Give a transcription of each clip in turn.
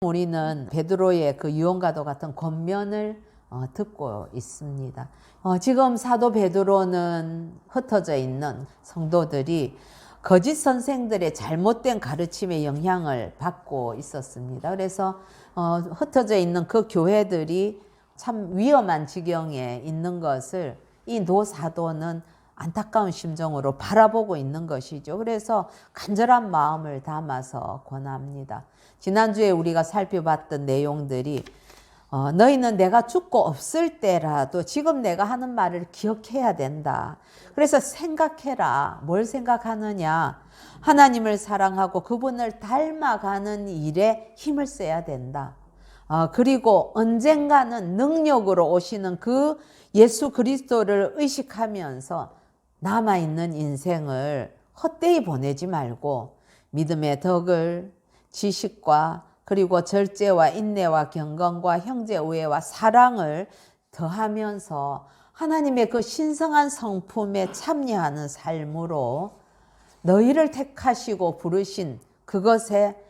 우리는 베드로의 그 유언과도 같은 권면을 듣고 있습니다. 지금 사도 베드로는 흩어져 있는 성도들이 거짓 선생들의 잘못된 가르침에 영향을 받고 있었습니다. 그래서 흩어져 있는 그 교회들이 참 위험한 지경에 있는 것을 이 노사도는 안타까운 심정으로 바라보고 있는 것이죠. 그래서 간절한 마음을 담아서 권합니다. 지난주에 우리가 살펴봤던 내용들이 너희는 내가 죽고 없을 때라도 지금 내가 하는 말을 기억해야 된다. 그래서 생각해라. 뭘 생각하느냐? 하나님을 사랑하고 그분을 닮아가는 일에 힘을 써야 된다. 그리고 언젠가는 능력으로 오시는 그 예수 그리스도를 의식하면서 남아있는 인생을 헛되이 보내지 말고 믿음의 덕을 지식과 그리고 절제와 인내와 경건과 형제 우애와 사랑을 더하면서 하나님의 그 신성한 성품에 참여하는 삶으로 너희를 택하시고 부르신 그것에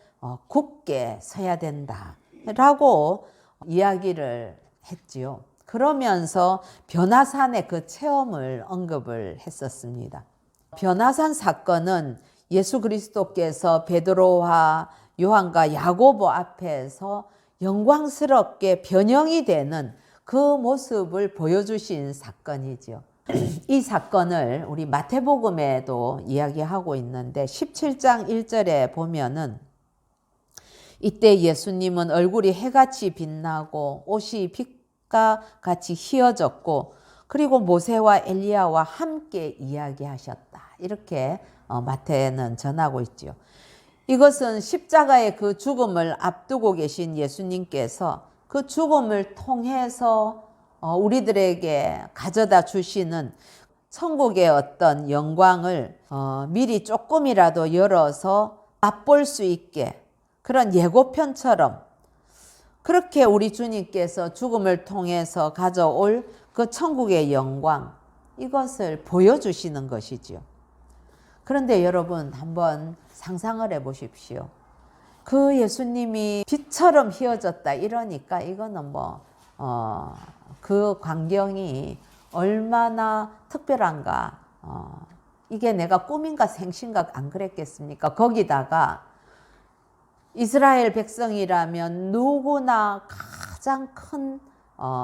굳게 서야 된다라고 이야기를 했지요. 그러면서 변화산의 그 체험을 언급을 했었습니다. 변화산 사건은 예수 그리스도께서 베드로와 요한과 야고보 앞에서 영광스럽게 변형이 되는 그 모습을 보여주신 사건이죠. 이 사건을 우리 마태복음에도 이야기하고 있는데 17장 1절에 보면은 이때 예수님은 얼굴이 해같이 빛나고 옷이 빛과 같이 휘어졌고 그리고 모세와 엘리야와 함께 이야기하셨다. 이렇게 마태는 전하고 있죠. 이것은 십자가의 그 죽음을 앞두고 계신 예수님께서 그 죽음을 통해서 우리들에게 가져다 주시는 천국의 어떤 영광을 미리 조금이라도 열어서 맛볼 수 있게 그런 예고편처럼 그렇게 우리 주님께서 죽음을 통해서 가져올 그 천국의 영광 이것을 보여주시는 것이죠. 그런데 여러분 한번 상상을 해보십시오. 그 예수님이 빛처럼 휘어졌다 이러니까 이거는 그 광경이 얼마나 특별한가. 이게 내가 꿈인가 생신가 안 그랬겠습니까? 거기다가 이스라엘 백성이라면 누구나 가장 큰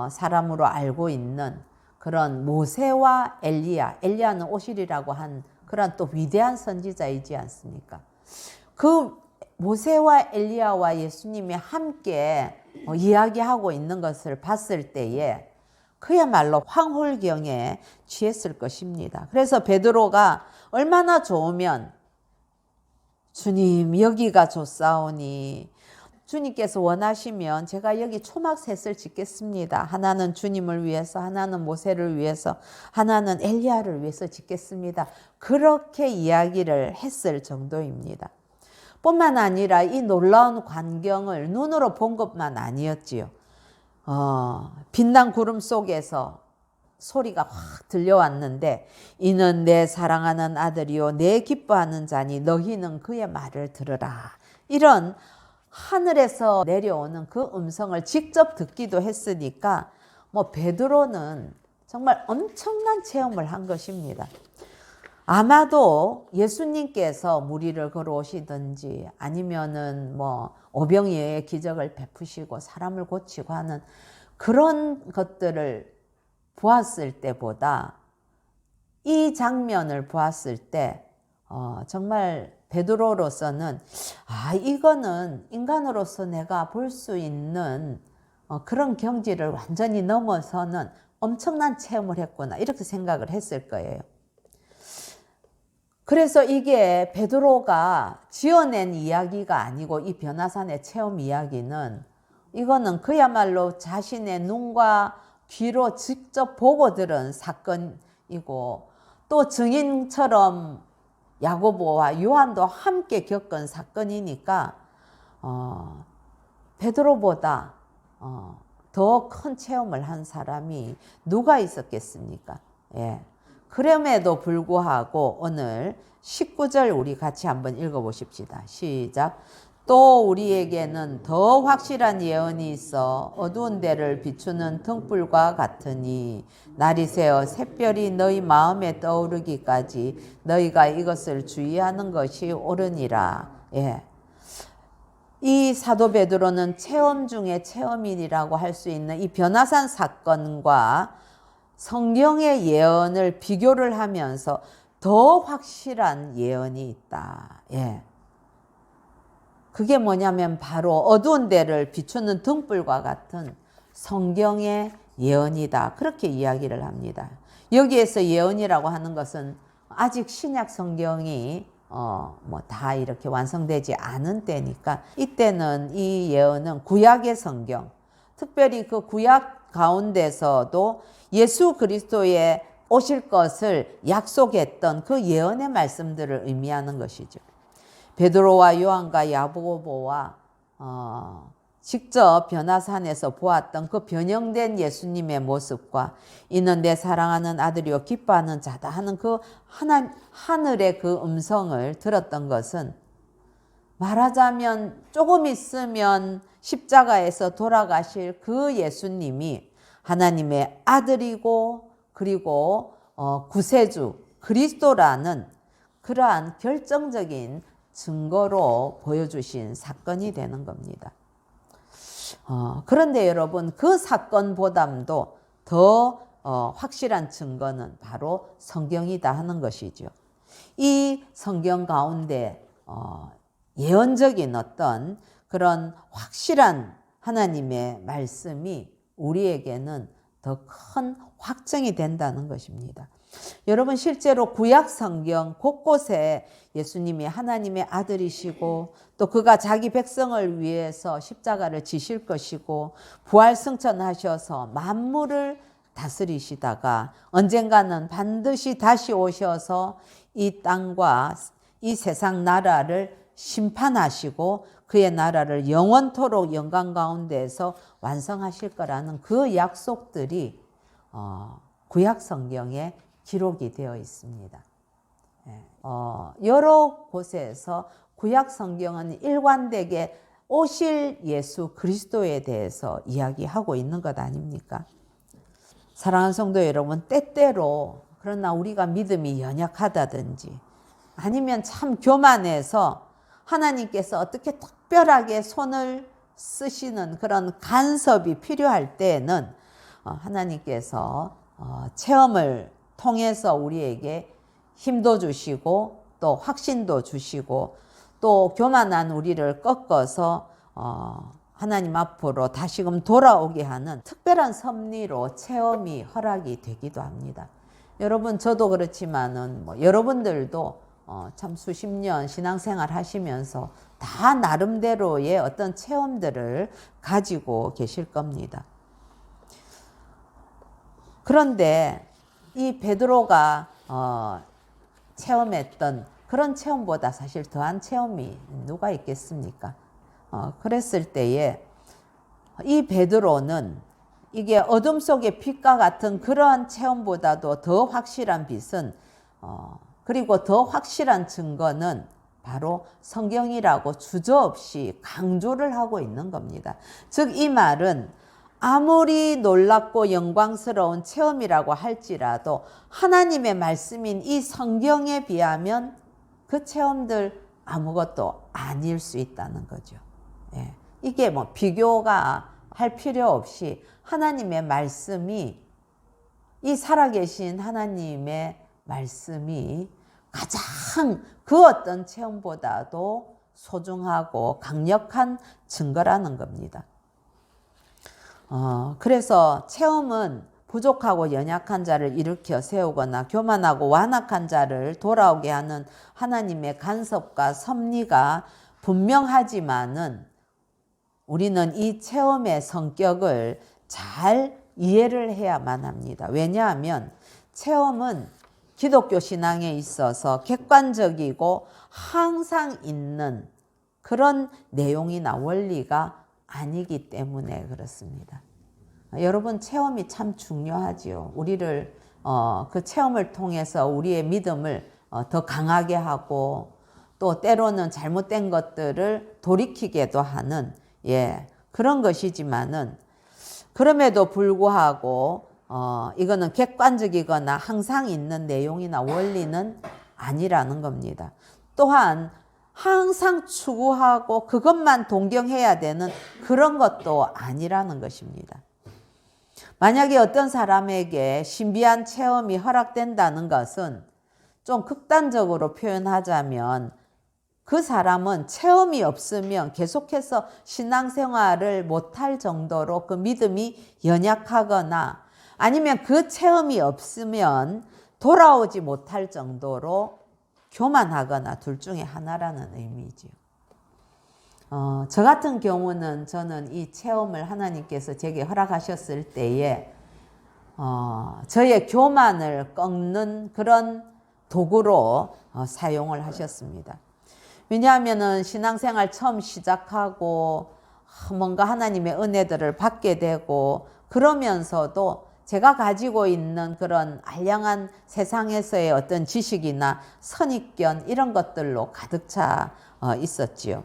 사람으로 알고 있는 그런 모세와 엘리야는 오실이라고 한 그런 또 위대한 선지자이지 않습니까? 그 모세와 엘리야와 예수님이 함께 이야기하고 있는 것을 봤을 때에 그야말로 황홀경에 취했을 것입니다. 그래서 베드로가 얼마나 좋으면 주님 여기가 좋사오니 주님께서 원하시면 제가 여기 초막셋을 짓겠습니다. 하나는 주님을 위해서, 하나는 모세를 위해서, 하나는 엘리야를 위해서 짓겠습니다. 그렇게 이야기를 했을 정도입니다. 뿐만 아니라 이 놀라운 광경을 눈으로 본 것만 아니었지요. 빛난 구름 속에서 소리가 확 들려왔는데 이는 내 사랑하는 아들이요 내 기뻐하는 자니 너희는 그의 말을 들으라. 이런 하늘에서 내려오는 그 음성을 직접 듣기도 했으니까 베드로는 정말 엄청난 체험을 한 것입니다. 아마도 예수님께서 무리를 걸어오시든지 아니면은 오병이어의 기적을 베푸시고 사람을 고치고 하는 그런 것들을 보았을 때보다 이 장면을 보았을 때 정말 베드로로서는 이거는 인간으로서 내가 볼 수 있는 그런 경지를 완전히 넘어서는 엄청난 체험을 했구나 이렇게 생각을 했을 거예요. 그래서 이게 베드로가 지어낸 이야기가 아니고 이 변화산의 체험 이야기는 이거는 그야말로 자신의 눈과 귀로 직접 보고 들은 사건이고 또 증인처럼 야고보와 요한도 함께 겪은 사건이니까 베드로보다 더 큰 체험을 한 사람이 누가 있었겠습니까? 예. 그럼에도 불구하고 오늘 19절 우리 같이 한번 읽어보십시다. 시작. 또 우리에게는 더 확실한 예언이 있어 어두운 데를 비추는 등불과 같으니 날이 새어 샛별이 너희 마음에 떠오르기까지 너희가 이것을 주의하는 것이 옳으니라. 예. 이 사도 베드로는 체험 중에 체험인이라고 할 수 있는 이 변화산 사건과 성경의 예언을 비교를 하면서 더 확실한 예언이 있다. 예. 그게 뭐냐면 바로 어두운 데를 비추는 등불과 같은 성경의 예언이다. 그렇게 이야기를 합니다. 여기에서 예언이라고 하는 것은 아직 신약 성경이 다 이렇게 완성되지 않은 때니까 이때는 이 예언은 구약의 성경, 특별히 그 구약 가운데서도 예수 그리스도의 오실 것을 약속했던 그 예언의 말씀들을 의미하는 것이죠. 베드로와 요한과 야고보와 직접 변화산에서 보았던 그 변형된 예수님의 모습과 이는 내 사랑하는 아들이요 기뻐하는 자다 하는 그 하늘의 그 음성을 들었던 것은 말하자면 조금 있으면 십자가에서 돌아가실 그 예수님이 하나님의 아들이고 그리고 구세주 그리스도라는 그러한 결정적인 증거로 보여주신 사건이 되는 겁니다. 그런데 여러분 그 사건보다도 더 확실한 증거는 바로 성경이다 하는 것이죠. 이 성경 가운데 예언적인 어떤 그런 확실한 하나님의 말씀이 우리에게는 더 큰 확증이 된다는 것입니다. 여러분 실제로 구약 성경 곳곳에 예수님이 하나님의 아들이시고 또 그가 자기 백성을 위해서 십자가를 지실 것이고 부활 승천하셔서 만물을 다스리시다가 언젠가는 반드시 다시 오셔서 이 땅과 이 세상 나라를 심판하시고 그의 나라를 영원토록 영광 가운데에서 완성하실 거라는 그 약속들이 구약 성경에 기록이 되어 있습니다. 여러 곳에서 구약 성경은 일관되게 오실 예수 그리스도에 대해서 이야기하고 있는 것 아닙니까? 사랑하는 성도 여러분, 때때로 그러나 우리가 믿음이 연약하다든지 아니면 참 교만해서 하나님께서 어떻게 특별하게 손을 쓰시는 그런 간섭이 필요할 때에는 하나님께서 체험을 통해서 우리에게 힘도 주시고 또 확신도 주시고 또 교만한 우리를 꺾어서 하나님 앞으로 다시금 돌아오게 하는 특별한 섭리로 체험이 허락이 되기도 합니다. 여러분 저도 그렇지만은 여러분들도 참 수십 년 신앙생활 하시면서 다 나름대로의 어떤 체험들을 가지고 계실 겁니다. 그런데 이 베드로가 체험했던 그런 체험보다 사실 더한 체험이 누가 있겠습니까? 그랬을 때에 이 베드로는 이게 어둠 속의 빛과 같은 그러한 체험보다도 더 확실한 빛은 그리고 더 확실한 증거는 바로 성경이라고 주저없이 강조를 하고 있는 겁니다. 즉 이 말은 아무리 놀랍고 영광스러운 체험이라고 할지라도 하나님의 말씀인 이 성경에 비하면 그 체험들 아무것도 아닐 수 있다는 거죠. 예. 이게 비교가 할 필요 없이 하나님의 말씀이 이 살아계신 하나님의 말씀이 가장 그 어떤 체험보다도 소중하고 강력한 증거라는 겁니다. 그래서 체험은 부족하고 연약한 자를 일으켜 세우거나 교만하고 완악한 자를 돌아오게 하는 하나님의 간섭과 섭리가 분명하지만은 우리는 이 체험의 성격을 잘 이해를 해야만 합니다. 왜냐하면 체험은 기독교 신앙에 있어서 객관적이고 항상 있는 그런 내용이나 원리가 아니기 때문에 그렇습니다. 여러분 체험이 참 중요하지요. 우리를 그 체험을 통해서 우리의 믿음을 더 강하게 하고 또 때로는 잘못된 것들을 돌이키게도 하는 그런 것이지만은 그럼에도 불구하고 이거는 객관적이거나 항상 있는 내용이나 원리는 아니라는 겁니다. 또한 항상 추구하고 그것만 동경해야 되는 그런 것도 아니라는 것입니다. 만약에 어떤 사람에게 신비한 체험이 허락된다는 것은 좀 극단적으로 표현하자면 그 사람은 체험이 없으면 계속해서 신앙생활을 못할 정도로 그 믿음이 연약하거나 아니면 그 체험이 없으면 돌아오지 못할 정도로 교만하거나 둘 중에 하나라는 의미지요. 저 같은 경우는 저는 이 체험을 하나님께서 제게 허락하셨을 때에 저의 교만을 꺾는 그런 도구로 사용을 하셨습니다. 왜냐하면은 신앙생활 처음 시작하고 뭔가 하나님의 은혜들을 받게 되고 그러면서도 제가 가지고 있는 그런 알량한 세상에서의 어떤 지식이나 선입견 이런 것들로 가득 차 있었지요.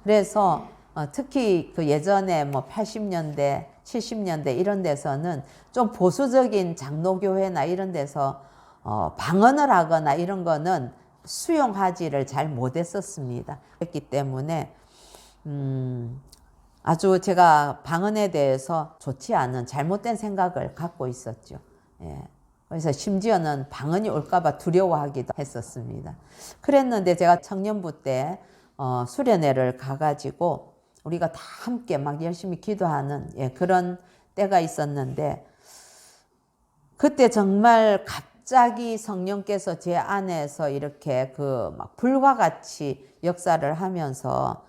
그래서 특히 그 예전에 뭐 80년대, 70년대 이런 데서는 좀 보수적인 장로교회나 이런 데서 방언을 하거나 이런 거는 수용하지를 잘 못했었습니다. 그렇기 때문에 아주 제가 방언에 대해서 좋지 않은 잘못된 생각을 갖고 있었죠. 그래서 심지어는 방언이 올까봐 두려워하기도 했었습니다. 그랬는데 제가 청년부 때 수련회를 가가지고 우리가 다 함께 막 열심히 기도하는 그런 때가 있었는데 그때 정말 갑자기 성령께서 제 안에서 이렇게 그 막 불과 같이 역사를 하면서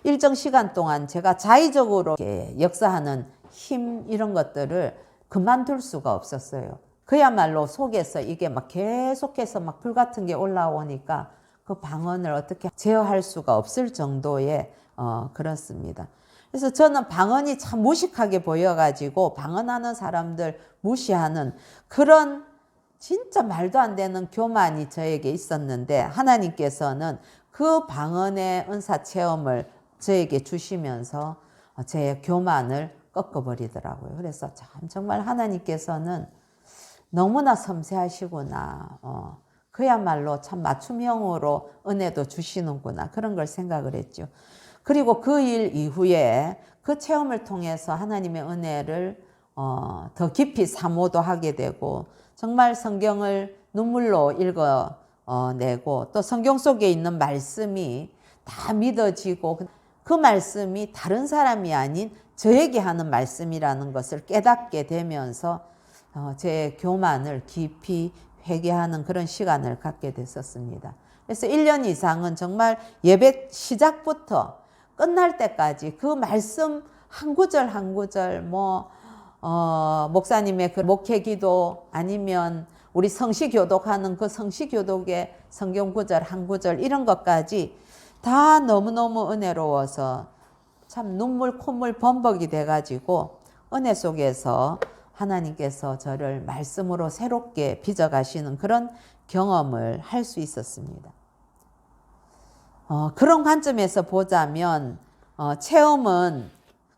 일정 시간 동안 제가 자의적으로 역사하는 힘 이런 것들을 그만둘 수가 없었어요. 그야말로 속에서 이게 막 계속해서 막 불 같은 게 올라오니까 그 방언을 어떻게 제어할 수가 없을 정도의 그렇습니다. 그래서 저는 방언이 참 무식하게 보여가지고 방언하는 사람들 무시하는 그런 진짜 말도 안 되는 교만이 저에게 있었는데 하나님께서는 그 방언의 은사 체험을 저에게 주시면서 제 교만을 꺾어버리더라고요. 그래서 참 정말 하나님께서는 너무나 섬세하시구나. 그야말로 참 맞춤형으로 은혜도 주시는구나. 그런 걸 생각을 했죠. 그리고 그 일 이후에 그 체험을 통해서 하나님의 은혜를 더 깊이 사모도 하게 되고 정말 성경을 눈물로 읽어내고 또 성경 속에 있는 말씀이 다 믿어지고 그 말씀이 다른 사람이 아닌 저에게 하는 말씀이라는 것을 깨닫게 되면서 제 교만을 깊이 회개하는 그런 시간을 갖게 됐었습니다. 그래서 1년 이상은 정말 예배 시작부터 끝날 때까지 그 말씀 한 구절 한 구절 목사님의 그 목회 기도 아니면 우리 성시교독하는 그 성시교독의 성경 구절 한 구절 이런 것까지 다 너무너무 은혜로워서 참 눈물 콧물 범벅이 돼가지고 은혜 속에서 하나님께서 저를 말씀으로 새롭게 빚어가시는 그런 경험을 할 수 있었습니다. 그런 관점에서 보자면 체험은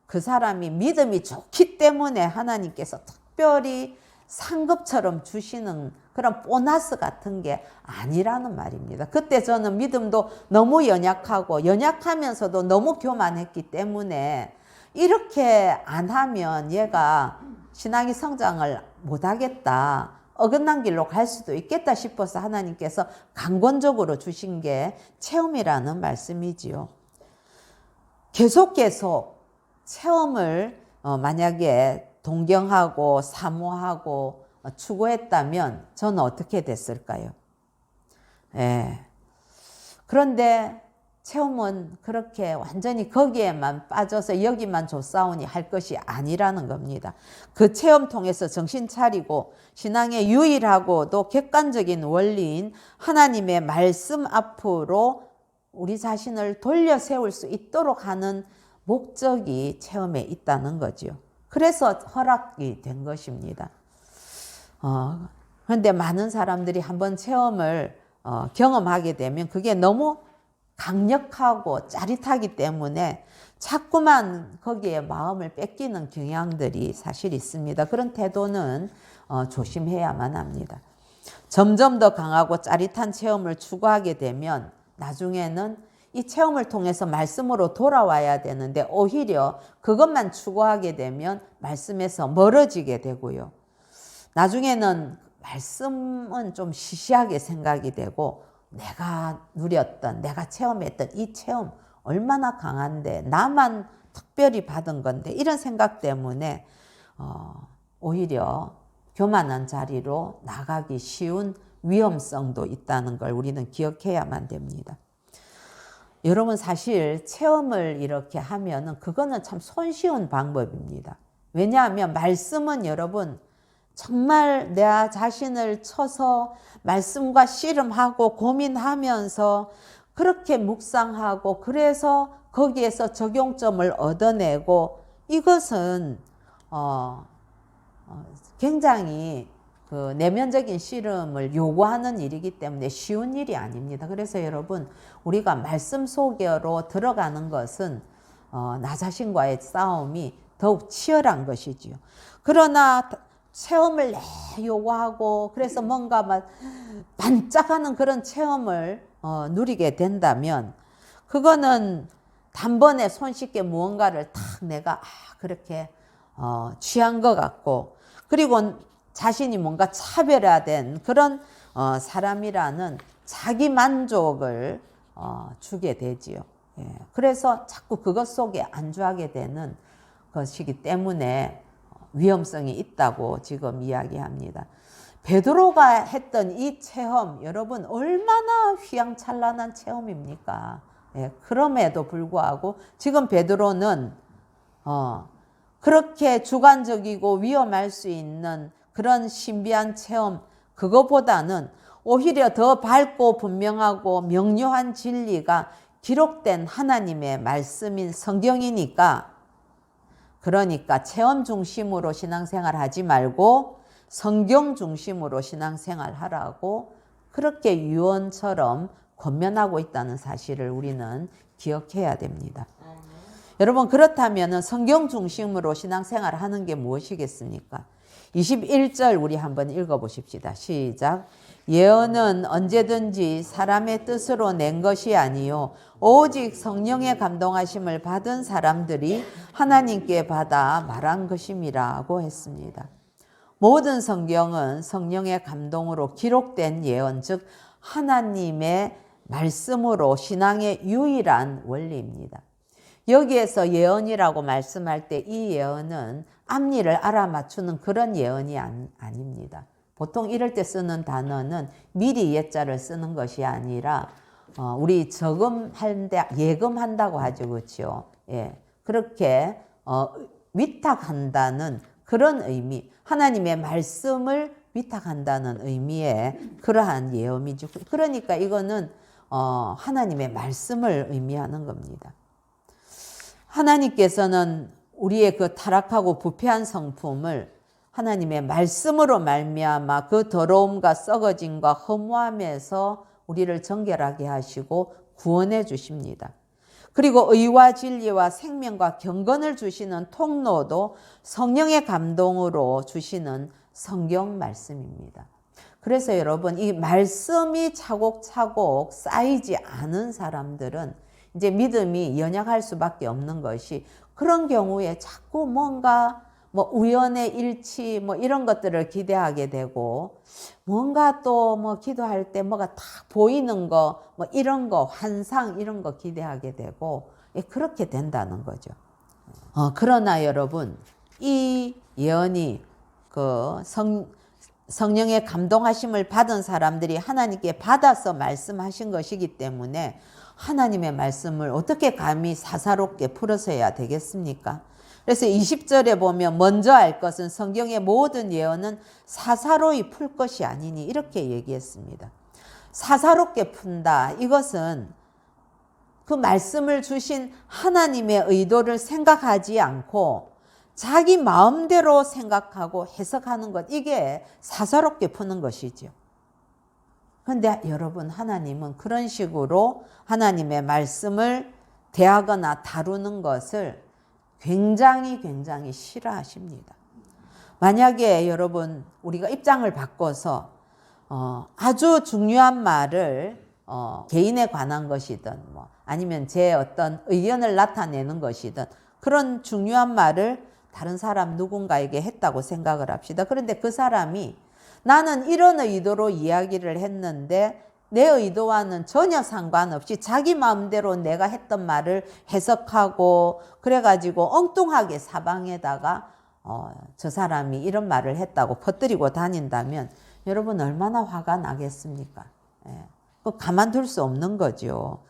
그 사람이 믿음이 좋기 때문에 하나님께서 특별히 상급처럼 주시는 그런 보너스 같은 게 아니라는 말입니다. 그때 저는 믿음도 너무 연약하면서도 너무 교만했기 때문에 이렇게 안 하면 얘가 신앙의 성장을 못하겠다. 어긋난 길로 갈 수도 있겠다 싶어서 하나님께서 강권적으로 주신 게 체험이라는 말씀이지요. 계속 체험을 만약에 동경하고 사모하고 추구했다면 저는 어떻게 됐을까요? 그런데 체험은 그렇게 완전히 거기에만 빠져서 여기만 조사오니 할 것이 아니라는 겁니다. 그 체험 통해서 정신 차리고 신앙의 유일하고도 객관적인 원리인 하나님의 말씀 앞으로 우리 자신을 돌려 세울 수 있도록 하는 목적이 체험에 있다는 거죠. 그래서 허락이 된 것입니다. 그런데 많은 사람들이 한번 체험을 경험하게 되면 그게 너무 강력하고 짜릿하기 때문에 자꾸만 거기에 마음을 뺏기는 경향들이 사실 있습니다. 그런 태도는 조심해야만 합니다. 점점 더 강하고 짜릿한 체험을 추구하게 되면 나중에는 이 체험을 통해서 말씀으로 돌아와야 되는데 오히려 그것만 추구하게 되면 말씀에서 멀어지게 되고요. 나중에는 말씀은 좀 시시하게 생각이 되고 내가 누렸던, 내가 체험했던 이 체험 얼마나 강한데 나만 특별히 받은 건데 이런 생각 때문에 오히려 교만한 자리로 나가기 쉬운 위험성도 있다는 걸 우리는 기억해야만 됩니다. 여러분 사실 체험을 이렇게 하면은 그거는 참 손쉬운 방법입니다. 왜냐하면 말씀은 여러분 정말 내 자신을 쳐서 말씀과 씨름하고 고민하면서 그렇게 묵상하고 그래서 거기에서 적용점을 얻어내고 이것은 굉장히 그 내면적인 씨름을 요구하는 일이기 때문에 쉬운 일이 아닙니다. 그래서 여러분 우리가 말씀 속으로 들어가는 것은 나 자신과의 싸움이 더욱 치열한 것이지요. 그러나 체험을 요구하고 그래서 뭔가 막 반짝하는 그런 체험을 누리게 된다면 그거는 단번에 손쉽게 무언가를 탁 내가 그렇게 취한 것 같고 그리고 자신이 뭔가 차별화된 그런 사람이라는 자기 만족을 주게 되지요. 예. 그래서 자꾸 그것 속에 안주하게 되는 것이기 때문에 위험성이 있다고 지금 이야기합니다. 베드로가 했던 이 체험 여러분 얼마나 휘황찬란한 체험입니까? 예. 그럼에도 불구하고 지금 베드로는 그렇게 주관적이고 위험할 수 있는 그런 신비한 체험 그거보다는 오히려 더 밝고 분명하고 명료한 진리가 기록된 하나님의 말씀인 성경이니까 그러니까 체험 중심으로 신앙생활 하지 말고 성경 중심으로 신앙생활 하라고 그렇게 유언처럼 권면하고 있다는 사실을 우리는 기억해야 됩니다. 여러분 그렇다면 성경 중심으로 신앙생활 하는 게 무엇이겠습니까? 21절 우리 한번 읽어보십시다. 시작. 예언은 언제든지 사람의 뜻으로 낸 것이 아니요 오직 성령의 감동하심을 받은 사람들이 하나님께 받아 말한 것임이라고 했습니다. 모든 성경은 성령의 감동으로 기록된 예언, 즉 하나님의 말씀으로 신앙의 유일한 원리입니다. 여기에서 예언이라고 말씀할 때 이 예언은 앞니를 알아맞추는 그런 예언이 아닙니다. 보통 이럴 때 쓰는 단어는 미리 예자를 쓰는 것이 아니라 우리 저금할 때 예금한다고 하죠. 그렇죠? 예. 그렇게 위탁한다는 그런 의미, 하나님의 말씀을 위탁한다는 의미의 그러한 예언이죠. 그러니까 이거는 하나님의 말씀을 의미하는 겁니다. 하나님께서는 우리의 그 타락하고 부패한 성품을 하나님의 말씀으로 말미암아 그 더러움과 썩어짐과 허무함에서 우리를 정결하게 하시고 구원해 주십니다. 그리고 의와 진리와 생명과 경건을 주시는 통로도 성령의 감동으로 주시는 성경 말씀입니다. 그래서 여러분 이 말씀이 차곡차곡 쌓이지 않은 사람들은 이제 믿음이 연약할 수밖에 없는 것이 그런 경우에 자꾸 뭔가 우연의 일치 이런 것들을 기대하게 되고 뭔가 또 기도할 때 뭐가 딱 보이는 거 이런 거 환상 이런 거 기대하게 되고 그렇게 된다는 거죠. 그러나 여러분 이 예언이 그 성령의 감동하심을 받은 사람들이 하나님께 받아서 말씀하신 것이기 때문에 하나님의 말씀을 어떻게 감히 사사롭게 풀어서야 되겠습니까? 그래서 20절에 보면 먼저 알 것은 성경의 모든 예언은 사사로이 풀 것이 아니니 이렇게 얘기했습니다. 사사롭게 푼다. 이것은 그 말씀을 주신 하나님의 의도를 생각하지 않고 자기 마음대로 생각하고 해석하는 것 이게 사사롭게 푸는 것이죠. 그런데 여러분, 하나님은 그런 식으로 하나님의 말씀을 대하거나 다루는 것을 굉장히 싫어하십니다. 만약에 여러분, 우리가 입장을 바꿔서 아주 중요한 말을 개인에 관한 것이든 아니면 제 어떤 의견을 나타내는 것이든 그런 중요한 말을 다른 사람 누군가에게 했다고 생각을 합시다. 그런데 그 사람이 나는 이런 의도로 이야기를 했는데 내 의도와는 전혀 상관없이 자기 마음대로 내가 했던 말을 해석하고 그래가지고 엉뚱하게 사방에다가 저 사람이 이런 말을 했다고 퍼뜨리고 다닌다면 여러분 얼마나 화가 나겠습니까? 예. 가만둘 수 없는 거죠.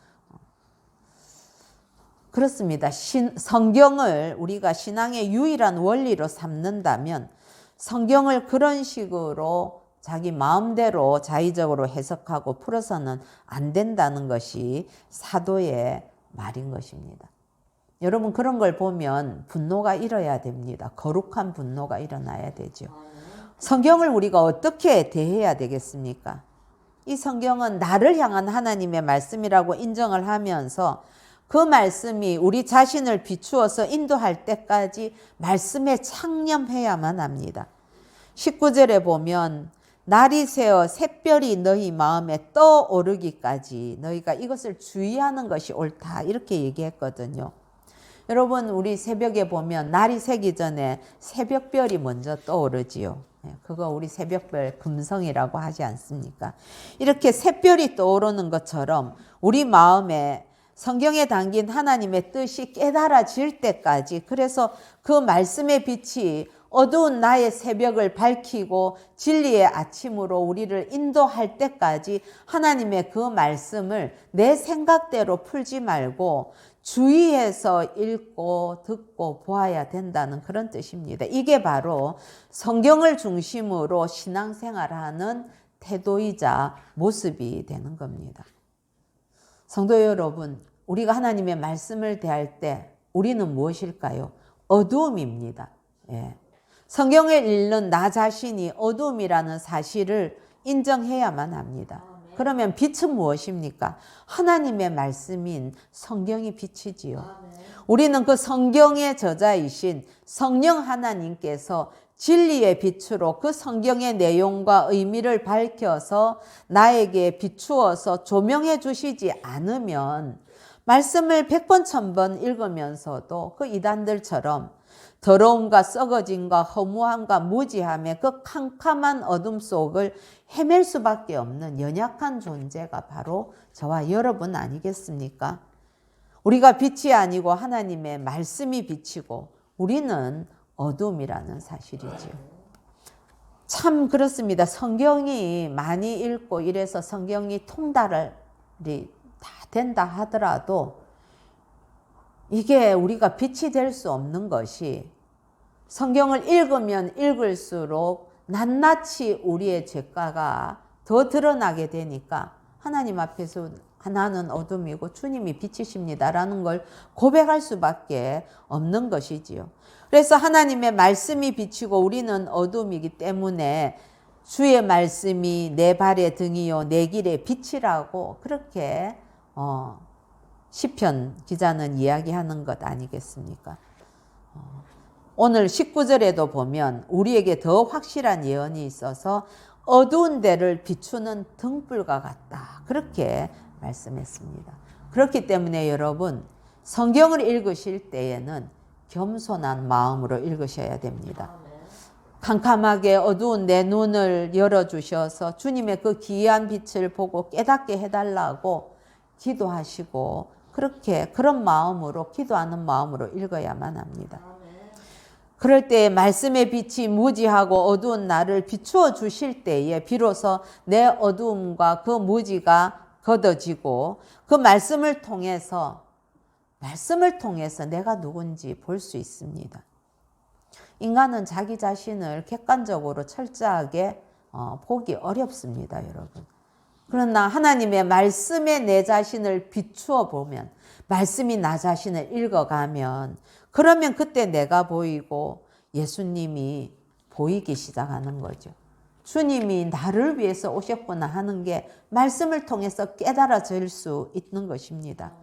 그렇습니다. 성경을 우리가 신앙의 유일한 원리로 삼는다면 성경을 그런 식으로 자기 마음대로 자의적으로 해석하고 풀어서는 안 된다는 것이 사도의 말인 것입니다. 여러분, 그런 걸 보면 분노가 일어야 됩니다. 거룩한 분노가 일어나야 되죠. 성경을 우리가 어떻게 대해야 되겠습니까? 이 성경은 나를 향한 하나님의 말씀이라고 인정을 하면서 그 말씀이 우리 자신을 비추어서 인도할 때까지 말씀에 창념해야만 합니다. 19절에 보면 날이 새어 샛별이 너희 마음에 떠오르기까지 너희가 이것을 주의하는 것이 옳다, 이렇게 얘기했거든요. 여러분, 우리 새벽에 보면 날이 새기 전에 새벽별이 먼저 떠오르지요. 그거 우리 새벽별 금성이라고 하지 않습니까? 이렇게 샛별이 떠오르는 것처럼 우리 마음에 성경에 담긴 하나님의 뜻이 깨달아질 때까지, 그래서 그 말씀의 빛이 어두운 나의 새벽을 밝히고 진리의 아침으로 우리를 인도할 때까지 하나님의 그 말씀을 내 생각대로 풀지 말고 주의해서 읽고 듣고 보아야 된다는 그런 뜻입니다. 이게 바로 성경을 중심으로 신앙생활하는 태도이자 모습이 되는 겁니다. 성도 여러분, 우리가 하나님의 말씀을 대할 때 우리는 무엇일까요? 어두움입니다. 예. 성경을 읽는 나 자신이 어두움이라는 사실을 인정해야만 합니다. 그러면 빛은 무엇입니까? 하나님의 말씀인 성경이 빛이지요. 우리는 그 성경의 저자이신 성령 하나님께서 진리의 빛으로 그 성경의 내용과 의미를 밝혀서 나에게 비추어서 조명해 주시지 않으면 말씀을 100번 1000번 읽으면서도 그 이단들처럼 더러움과 썩어짐과 허무함과 무지함의 그 캄캄한 어둠 속을 헤맬 수밖에 없는 연약한 존재가 바로 저와 여러분 아니겠습니까? 우리가 빛이 아니고 하나님의 말씀이 빛이고 우리는 어둠이라는 사실이지요. 참 그렇습니다. 성경이 많이 읽고 이래서 성경이 통달이 다 된다 하더라도 이게 우리가 빛이 될 수 없는 것이 성경을 읽으면 읽을수록 낱낱이 우리의 죄가가 더 드러나게 되니까 하나님 앞에서 나는 어둠이고 주님이 빛이십니다라는 걸 고백할 수밖에 없는 것이지요. 그래서 하나님의 말씀이 빛이고 우리는 어둠이기 때문에 주의 말씀이 내 발의 등이요 내 길의 빛이라고 그렇게 시편 기자는 이야기하는 것 아니겠습니까? 오늘 19절에도 보면 우리에게 더 확실한 예언이 있어서 어두운 데를 비추는 등불과 같다, 그렇게 말씀했습니다. 그렇기 때문에 여러분, 성경을 읽으실 때에는 겸손한 마음으로 읽으셔야 됩니다. 캄캄하게 어두운 내 눈을 열어주셔서 주님의 그 기이한 빛을 보고 깨닫게 해달라고 기도하시고 그런 마음으로 기도하는 마음으로 읽어야만 합니다. 그럴 때 말씀의 빛이 무지하고 어두운 나를 비추어 주실 때에 비로소 내 어두움과 그 무지가 걷어지고 그 말씀을 통해서 내가 누군지 볼 수 있습니다. 인간은 자기 자신을 객관적으로 철저하게 보기 어렵습니다, 여러분. 그러나 하나님의 말씀에 내 자신을 비추어 보면, 말씀이 나 자신을 읽어가면, 그러면 그때 내가 보이고 예수님이 보이기 시작하는 거죠. 주님이 나를 위해서 오셨구나 하는 게 말씀을 통해서 깨달아질 수 있는 것입니다.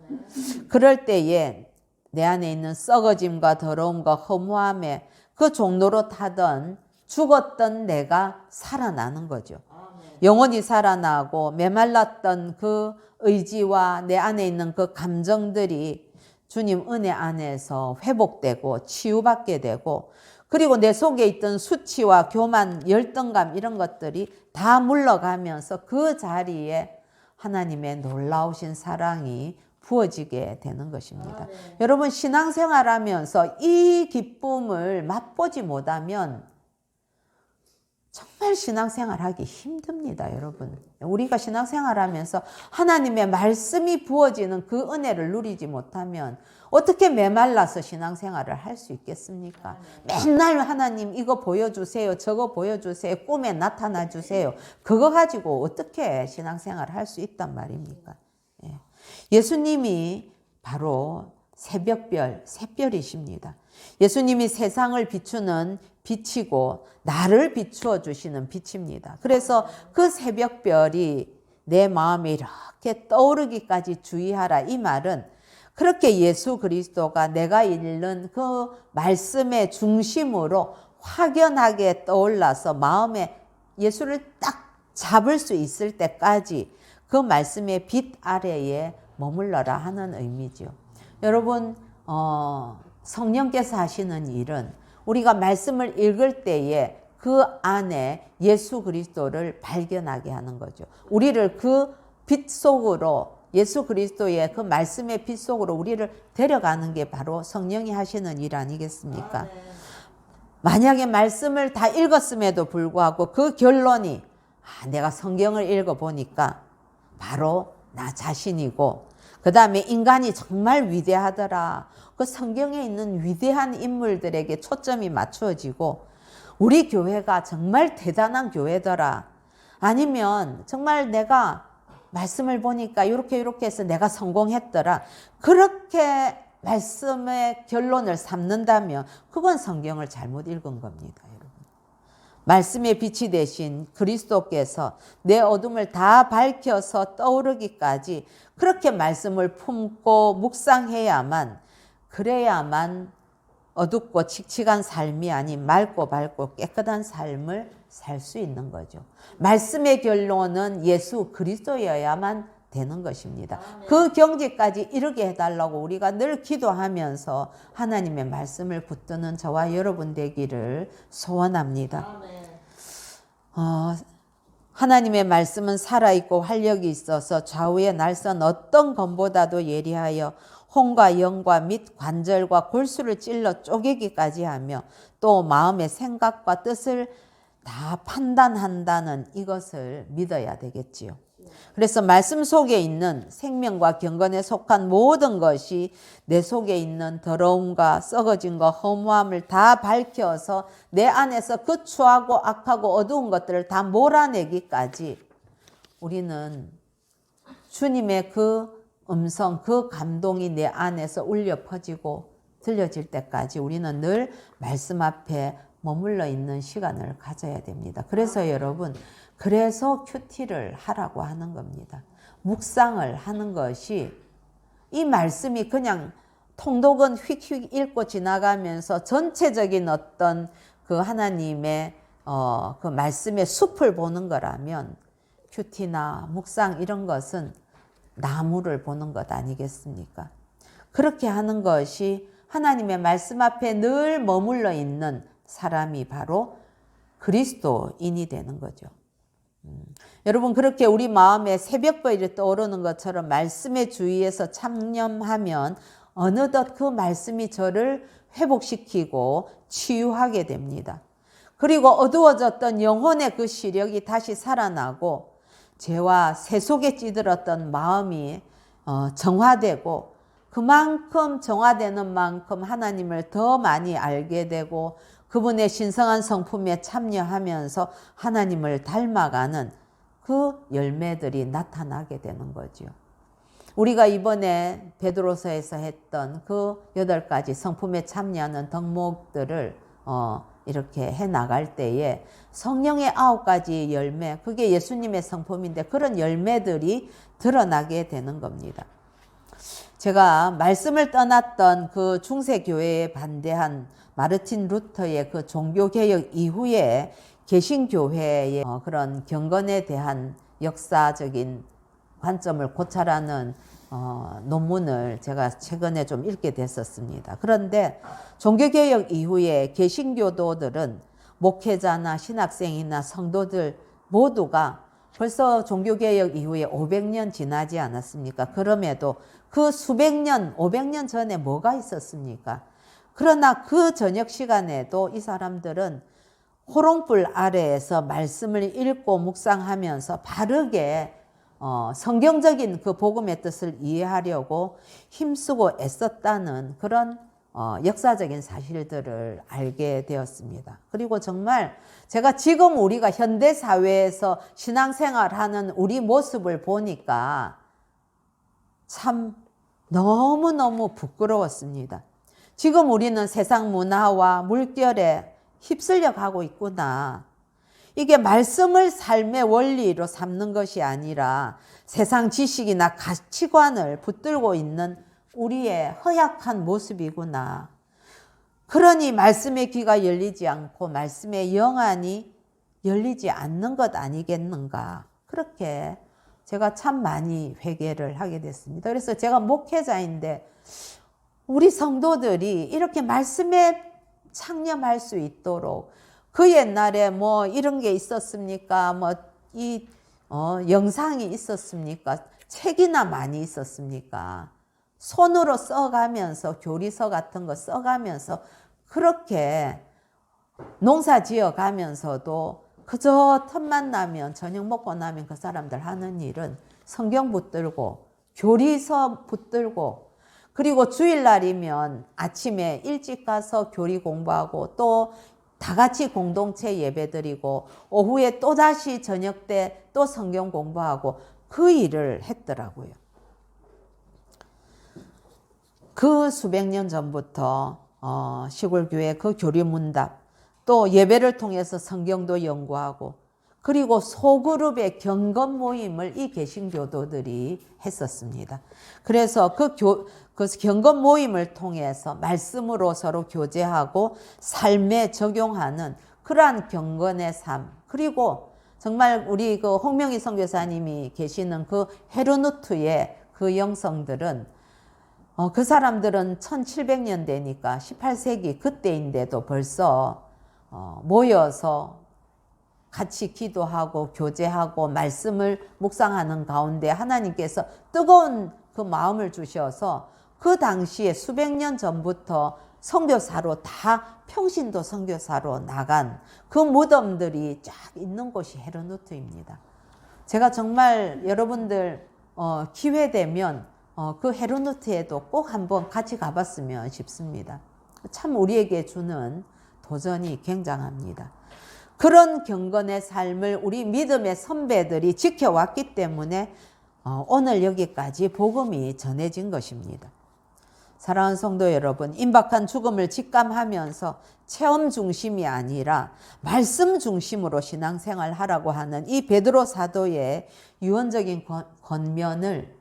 그럴 때에 내 안에 있는 썩어짐과 더러움과 허무함에 그 종로로 타던 죽었던 내가 살아나는 거죠. 영혼이 살아나고 메말랐던 그 의지와 내 안에 있는 그 감정들이 주님 은혜 안에서 회복되고 치유받게 되고, 그리고 내 속에 있던 수치와 교만, 열등감 이런 것들이 다 물러가면서 그 자리에 하나님의 놀라우신 사랑이 부어지게 되는 것입니다. 여러분, 신앙생활하면서 이 기쁨을 맛보지 못하면 정말 신앙생활하기 힘듭니다, 여러분. 우리가 신앙생활하면서 하나님의 말씀이 부어지는 그 은혜를 누리지 못하면 어떻게 메말라서 신앙생활을 할 수 있겠습니까? 맨날 하나님 이거 보여주세요, 저거 보여주세요, 꿈에 나타나 주세요. 그거 가지고 어떻게 신앙생활을 할 수 있단 말입니까? 예수님이 바로 새별이십니다. 예수님이 세상을 비추는 빛이고 나를 비추어 주시는 빛입니다. 그래서 그 새벽별이 내 마음에 이렇게 떠오르기까지 주의하라, 이 말은 그렇게 예수 그리스도가 내가 읽는 그 말씀의 중심으로 확연하게 떠올라서 마음에 예수를 딱 잡을 수 있을 때까지 그 말씀의 빛 아래에 머물러라 하는 의미죠. 여러분, 성령께서 하시는 일은 우리가 말씀을 읽을 때에 그 안에 예수 그리스도를 발견하게 하는 거죠. 우리를 그 빛 속으로, 예수 그리스도의 그 말씀의 빛 속으로 우리를 데려가는 게 바로 성령이 하시는 일 아니겠습니까? 만약에 말씀을 다 읽었음에도 불구하고 그 결론이 내가 성경을 읽어보니까 바로 나 자신이고, 그 다음에 인간이 정말 위대하더라, 그 성경에 있는 위대한 인물들에게 초점이 맞추어지고, 우리 교회가 정말 대단한 교회더라, 아니면 정말 내가 말씀을 보니까 이렇게 해서 내가 성공했더라, 그렇게 말씀의 결론을 삼는다면 그건 성경을 잘못 읽은 겁니다, 여러분. 말씀의 빛이 되신 그리스도께서 내 어둠을 다 밝혀서 떠오르기까지 그렇게 말씀을 품고 묵상해야만, 그래야만 어둡고 칙칙한 삶이 아닌 맑고 밝고 깨끗한 삶을 살 수 있는 거죠. 말씀의 결론은 예수 그리스도여야만 되는 것입니다. 그 경지까지 이르게 해달라고 우리가 늘 기도하면서 하나님의 말씀을 붙드는 저와 여러분 되기를 소원합니다. 하나님의 말씀은 살아있고 활력이 있어서 좌우의 날선 어떤 검보다도 예리하여 혼과 영과 및 관절과 골수를 찔러 쪼개기까지 하며 또 마음의 생각과 뜻을 다 판단한다는 이것을 믿어야 되겠지요. 그래서 말씀 속에 있는 생명과 경건에 속한 모든 것이 내 속에 있는 더러움과 썩어짐과 허무함을 다 밝혀서 내 안에서 그 추하고 악하고 어두운 것들을 다 몰아내기까지 우리는 주님의 그 음성, 그 감동이 내 안에서 울려 퍼지고 들려질 때까지 우리는 늘 말씀 앞에 머물러 있는 시간을 가져야 됩니다. 그래서 여러분, 그래서 큐티를 하라고 하는 겁니다. 묵상을 하는 것이, 이 말씀이 그냥 통독은 휙휙 읽고 지나가면서 전체적인 어떤 그 하나님의 그 말씀의 숲을 보는 거라면 큐티나 묵상 이런 것은 나무를 보는 것 아니겠습니까? 그렇게 하는 것이 하나님의 말씀 앞에 늘 머물러 있는 사람이 바로 그리스도인이 되는 거죠. 여러분, 그렇게 우리 마음에 새벽별이 떠오르는 것처럼 말씀의 주위에서 참념하면 어느덧 그 말씀이 저를 회복시키고 치유하게 됩니다. 그리고 어두워졌던 영혼의 그 시력이 다시 살아나고 죄와 새 속에 찌들었던 마음이 정화되고, 그만큼 정화되는 만큼 하나님을 더 많이 알게 되고 그분의 신성한 성품에 참여하면서 하나님을 닮아가는 그 열매들이 나타나게 되는 거죠. 우리가 이번에 베드로서에서 했던 그 8가지 성품에 참여하는 덕목들을 이렇게 해 나갈 때에 성령의 9가지 열매, 그게 예수님의 성품인데 그런 열매들이 드러나게 되는 겁니다. 제가 말씀을 떠났던 그 중세교회에 반대한 마르틴 루터의 그 종교개혁 이후에 개신교회의 그런 경건에 대한 역사적인 관점을 고찰하는 논문을 제가 최근에 좀 읽게 됐었습니다. 그런데 종교개혁 이후에 개신교도들은 목회자나 신학생이나 성도들 모두가 벌써 종교개혁 이후에 500년 지나지 않았습니까? 그럼에도 그 수백 년, 500년 전에 뭐가 있었습니까? 그러나 그 저녁 시간에도 이 사람들은 호롱불 아래에서 말씀을 읽고 묵상하면서 바르게 성경적인 그 복음의 뜻을 이해하려고 힘쓰고 애썼다는 그런 역사적인 사실들을 알게 되었습니다. 그리고 정말 제가 지금 우리가 현대사회에서 신앙생활하는 우리 모습을 보니까 참 너무너무 부끄러웠습니다. 지금 우리는 세상 문화와 물결에 휩쓸려 가고 있구나. 이게 말씀을 삶의 원리로 삼는 것이 아니라 세상 지식이나 가치관을 붙들고 있는 우리의 허약한 모습이구나. 그러니 말씀의 귀가 열리지 않고 말씀의 영안이 열리지 않는 것 아니겠는가. 그렇게 제가 참 많이 회개를 하게 됐습니다. 그래서 제가 목회자인데 우리 성도들이 이렇게 말씀에 창념할 수 있도록 그 옛날에 뭐 이런 게 있었습니까? 뭐 이 영상이 있었습니까? 책이나 많이 있었습니까? 손으로 써가면서 교리서 같은 거 써가면서 그렇게 농사 지어 가면서도 그저 틈만 나면 저녁 먹고 나면 그 사람들 하는 일은 성경 붙들고 교리서 붙들고 그리고 주일날이면 아침에 일찍 가서 교리 공부하고 또 다 같이 공동체 예배 드리고 오후에 또다시 저녁 때 또 성경 공부하고 그 일을 했더라고요. 그 수백 년 전부터 시골교회 그 교리문답 또 예배를 통해서 성경도 연구하고 그리고 소그룹의 경건 모임을 이 개신교도들이 했었습니다. 그래서 그 경건 모임을 통해서 말씀으로 서로 교제하고 삶에 적용하는 그러한 경건의 삶 그리고 정말 우리 그 홍명희 선교사님이 계시는 그 헤르누트의 그 영성들은 그 사람들은 1700년대니까 18세기 그때인데도 벌써 모여서 같이 기도하고 교제하고 말씀을 묵상하는 가운데 하나님께서 뜨거운 그 마음을 주셔서 그 당시에 수백 년 전부터 선교사로 다 평신도 선교사로 나간 그 무덤들이 쫙 있는 곳이 헤르누트입니다. 제가 정말 여러분들 기회 되면 그 헤르누트에도 꼭 한번 같이 가봤으면 싶습니다. 참 우리에게 주는 도전이 굉장합니다. 그런 경건의 삶을 우리 믿음의 선배들이 지켜왔기 때문에 오늘 여기까지 복음이 전해진 것입니다. 사랑하는 성도 여러분, 임박한 죽음을 직감하면서 체험 중심이 아니라 말씀 중심으로 신앙생활 하라고 하는 이 베드로 사도의 유언적인 권면을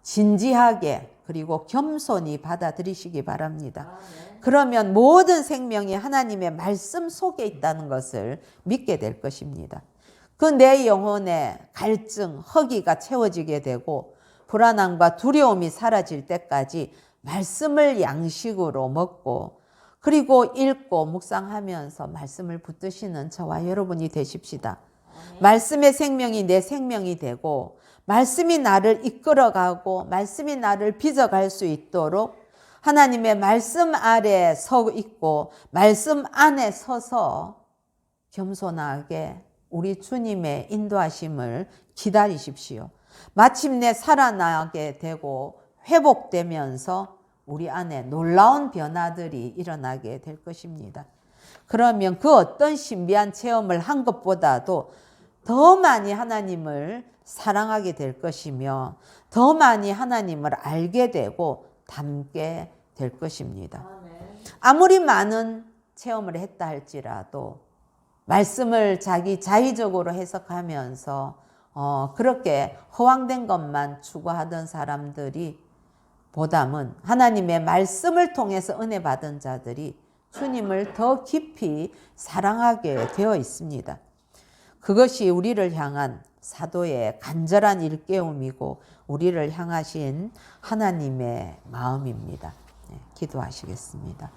진지하게 그리고 겸손히 받아들이시기 바랍니다. 그러면 모든 생명이 하나님의 말씀 속에 있다는 것을 믿게 될 것입니다. 그 내 영혼의 갈증, 허기가 채워지게 되고 불안함과 두려움이 사라질 때까지 말씀을 양식으로 먹고 그리고 읽고 묵상하면서 말씀을 붙드시는 저와 여러분이 되십시다. 말씀의 생명이 내 생명이 되고 말씀이 나를 이끌어가고 말씀이 나를 빚어갈 수 있도록 하나님의 말씀 아래 서 있고 말씀 안에 서서 겸손하게 우리 주님의 인도하심을 기다리십시오. 마침내 살아나게 되고 회복되면서 우리 안에 놀라운 변화들이 일어나게 될 것입니다. 그러면 그 어떤 신비한 체험을 한 것보다도 더 많이 하나님을 사랑하게 될 것이며 더 많이 하나님을 알게 되고 닮게 될 것입니다. 아무리 많은 체험을 했다 할지라도 말씀을 자기 자의적으로 해석하면서 그렇게 허황된 것만 추구하던 사람들이 보담은 하나님의 말씀을 통해서 은혜 받은 자들이 주님을 더 깊이 사랑하게 되어 있습니다. 그것이 우리를 향한 사도의 간절한 일깨움이고 우리를 향하신 하나님의 마음입니다. 네, 기도하시겠습니다.